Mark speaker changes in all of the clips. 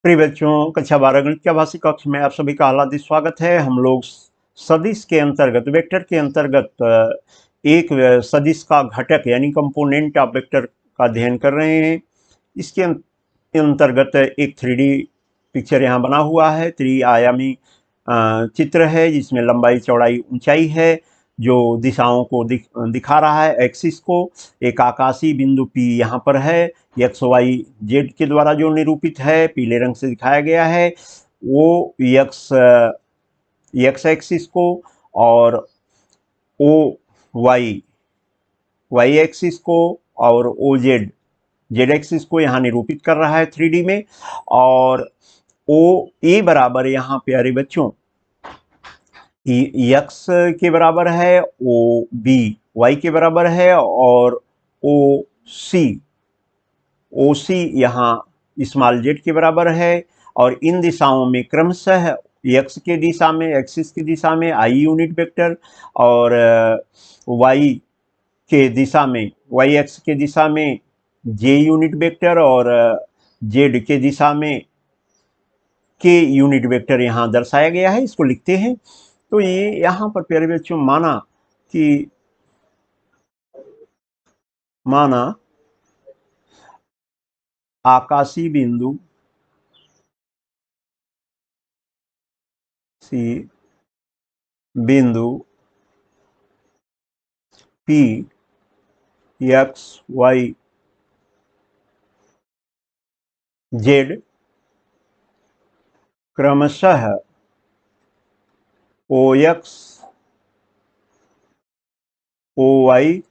Speaker 1: प्रिय बच्चों, कक्षा 12 गणित के आभासी कक्ष में आप सभी का हार्दिक स्वागत है। हम लोग सदिश के अंतर्गत, वेक्टर के अंतर्गत एक सदिश का घटक यानी कंपोनेंट ऑफ वेक्टर का अध्ययन कर रहे हैं। इसके अंतर्गत एक 3D पिक्चर यहाँ बना हुआ है। त्रिआयामी चित्र है जिसमें लंबाई, चौड़ाई, ऊंचाई है, जो दिशाओं को दिखा रहा है, एक्सिस को। एक आकाशीय बिंदु P यहाँ पर है, एक्स वाई जेड के द्वारा जो निरूपित है, पीले रंग से दिखाया गया है। वो एक्स एक्सिस को और ओ वाई एक्सिस को और ओ जेड एक्सिस को यहाँ निरूपित कर रहा है 3D में। और ओ ए बराबर यहाँ प्यारे बच्चों एक्स के बराबर है, ओ बी वाई के बराबर है और ओ सी यहाँ स्मॉल जेड के बराबर है। और इन दिशाओं में क्रमशः एक्स के दिशा में, एक्सिस की दिशा में आई यूनिट वेक्टर और वाई के दिशा में, वाई एक्स के दिशा में जे यूनिट वेक्टर और जेड के दिशा में के यूनिट वेक्टर यहाँ दर्शाया गया है। इसको लिखते हैं। तो ये यहाँ पर प्यारे बच्चों माना आकाशीय बिंदु P एक्स वाई जेड क्रमशः ओ एक्स ओ वाई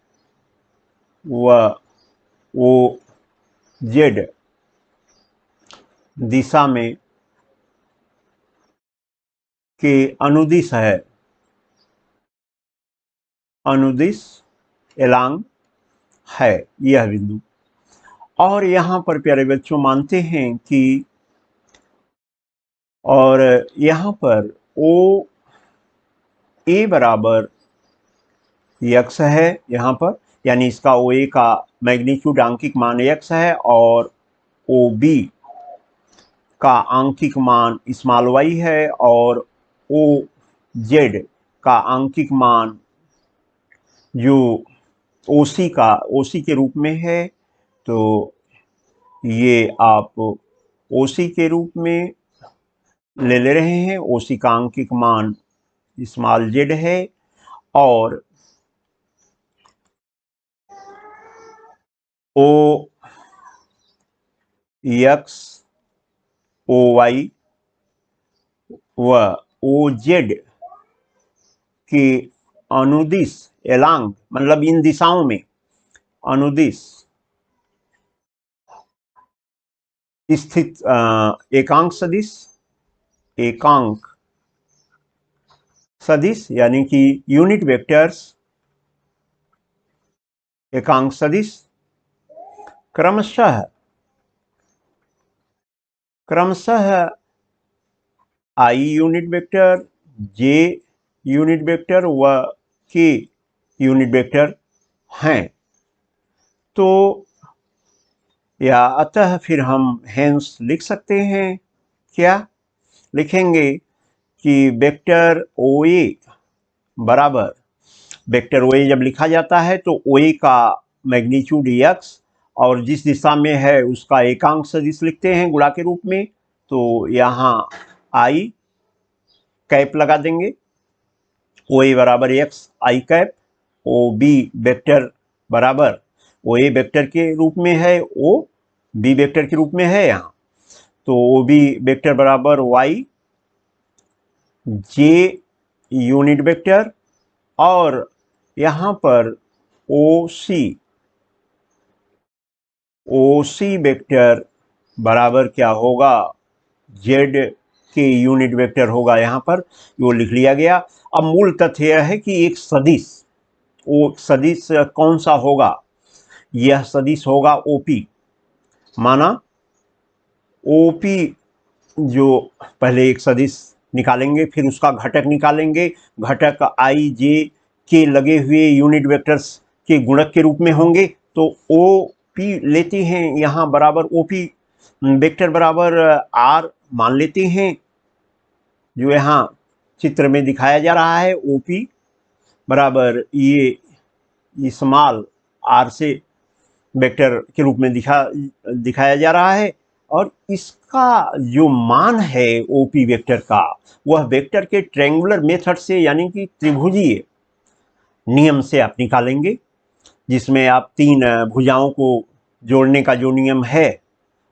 Speaker 1: व ओ जेड दिशा में के अनुदिश है, अनुदिश एलांग है यह बिंदु। और यहाँ पर प्यारे बच्चों मानते हैं कि और यहाँ पर ओ ए बराबर एक्स है यहाँ पर, यानी इसका ओ ए का मैग्नीट्यूड आंकिक मान एक्स है और ओ बी का आंकिक मान स्मॉल वाई है और ओ जेड का आंकिक मान जो ओसी के रूप में है। तो ये आप ओसी के रूप में ले रहे हैं। ओसी का आंकिक मान स्मॉल जेड है और ओ एक्स ओ वाई व ओ जेड के अनुदिश एलांग, मतलब इन दिशाओं में अनुदिश स्थित एकांक सदिश यानी कि यूनिट वेक्टर्स एकांक सदिश क्रमशः I unit vector, J unit vector व के यूनिट वेक्टर हैं। तो या अतः फिर हम हेंस लिख सकते हैं। क्या लिखेंगे कि वेक्टर ओ ए बराबर, वेक्टर ओ ए जब लिखा जाता है तो ओ ए का मैग्नीट्यूड एक्स और जिस दिशा में है उसका एकांक सदिश लिखते हैं गुणा के रूप में। तो यहाँ आई कैप लगा देंगे, ओ ए बराबर एक्स आई कैप, ओ बी वेक्टर बराबर ओ ए वेक्टर के रूप में है, ओ बी वेक्टर के रूप में है यहाँ। तो ओ बी वेक्टर बराबर वाई जे यूनिट वेक्टर और यहाँ पर ओ सी वेक्टर बराबर क्या होगा, जेड के यूनिट वेक्टर होगा। यहाँ पर वो लिख लिया गया। अब मूल तथ्य यह है कि एक सदिश, वो सदिश कौन सा होगा, यह सदिश होगा ओपी। माना ओपी, जो पहले एक सदिश निकालेंगे फिर उसका घटक निकालेंगे, घटक आई जे के लगे हुए यूनिट वेक्टर्स के गुणक के रूप में होंगे। तो ओ पी लेते हैं यहाँ बराबर ओ पी वेक्टर बराबर आर मान लेते हैं, जो यहाँ चित्र में दिखाया जा रहा है। ओपी बराबर ये स्मॉल आर से वेक्टर के रूप में दिखाया जा रहा है, और इसका जो मान है ओपी वेक्टर का, वह वेक्टर के ट्रायंगुलर मेथड से यानी कि त्रिभुजीय नियम से आप निकालेंगे, जिसमें आप तीन भुजाओं को जोड़ने का जो नियम है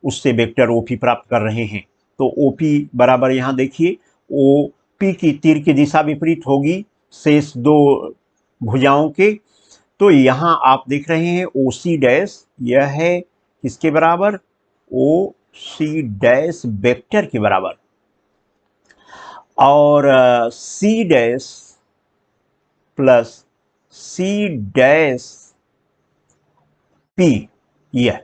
Speaker 1: उससे वेक्टर ओपी प्राप्त कर रहे हैं। तो ओपी बराबर यहाँ देखिए, ओपी की तीर की दिशा विपरीत होगी शेष दो भुजाओं के। तो यहाँ आप देख रहे हैं ओ सी डैश, यह है किसके बराबर, ओ सी डैश वेक्टर के बराबर, और c dash plus c dash p, यह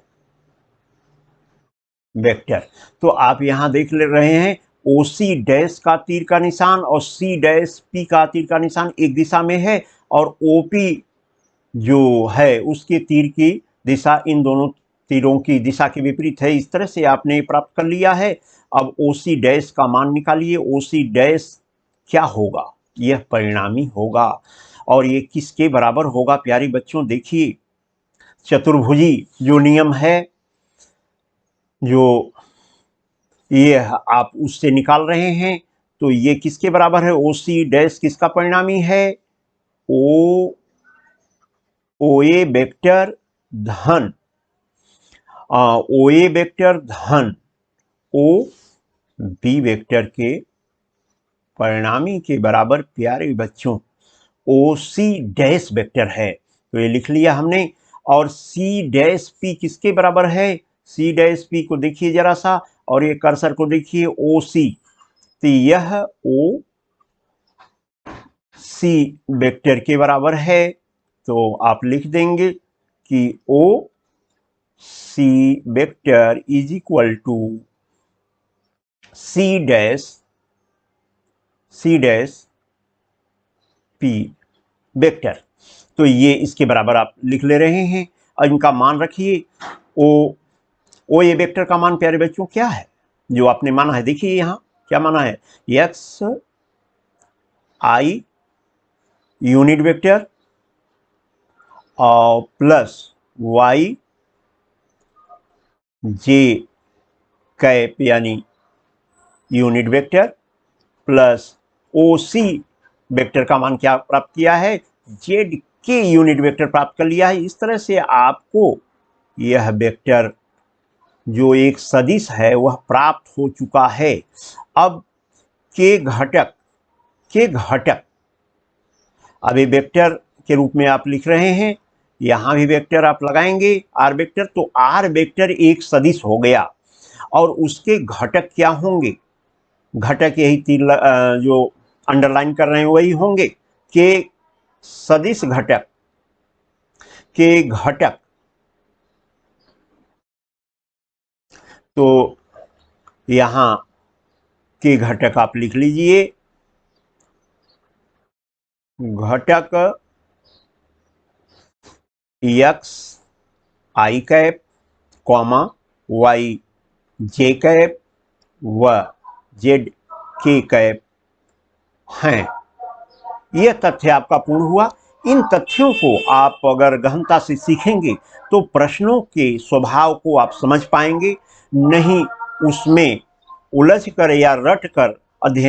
Speaker 1: वेक्टर। तो आप यहां देख ले रहे हैं ओ सी डैश का तीर का निशान और सी डैश पी का तीर का निशान एक दिशा में है, और ओपी जो है उसके तीर की दिशा इन दोनों तीरों की दिशा के विपरीत है। इस तरह से आपने प्राप्त कर लिया है। अब ओ सी डैश का मान निकालिए। ओ सी डैश क्या होगा, यह परिणामी होगा, और ये किसके बराबर होगा प्यारे बच्चों, देखिए चतुर्भुजी जो नियम है, जो ये आप उससे निकाल रहे हैं, तो ये किसके बराबर है, ओ सी डैश किसका परिणामी है, ओ ए वेक्टर धन ओ ए वेक्टर धन ओ बी वेक्टर के परिणामी के बराबर प्यारे बच्चों ओ सी डैश वेक्टर है। तो ये लिख लिया हमने। और सी डैश पी किसके बराबर है, सी डैश पी को देखिए जरा सा, और ये कर्सर को देखिए ओ सी, तो यह ओ सी वेक्टर के बराबर है। तो आप लिख देंगे कि O C vector is equal to C dash P vector. तो ये इसके बराबर आप लिख ले रहे हैं, और इनका मान रखिए। ओ ए वेक्टर का मान प्यारे बच्चों क्या है, जो आपने माना है, देखिए यहां क्या माना है, एक्स आई यूनिट वेक्टर और प्लस वाई जे कैप यानी unit vector plus O C vector का मान क्या प्राप्त किया है, जेड के यूनिट वेक्टर प्राप्त कर लिया है। इस तरह से आपको यह वेक्टर जो एक सदिश है वह प्राप्त हो चुका है। अब के घटक अब ये वेक्टर के रूप में आप लिख रहे हैं, यहां भी वेक्टर आप लगाएंगे आर वेक्टर, तो आर वेक्टर एक सदिश हो गया, और उसके घटक क्या होंगे, घटक यही तीर जो अंडरलाइन कर रहे हैं वही होंगे, के सदिश घटक तो यहां के घटक आप लिख लीजिए, घटक एक्स आई कैप कॉमा वाई जे कैप व जेड के कैप हैं। यह तथ्य आपका पूर्ण हुआ। इन तथ्यों को आप अगर गहनता से सीखेंगे तो प्रश्नों के स्वभाव को आप समझ पाएंगे, नहीं उसमें उलझ कर या रट कर अध्ययन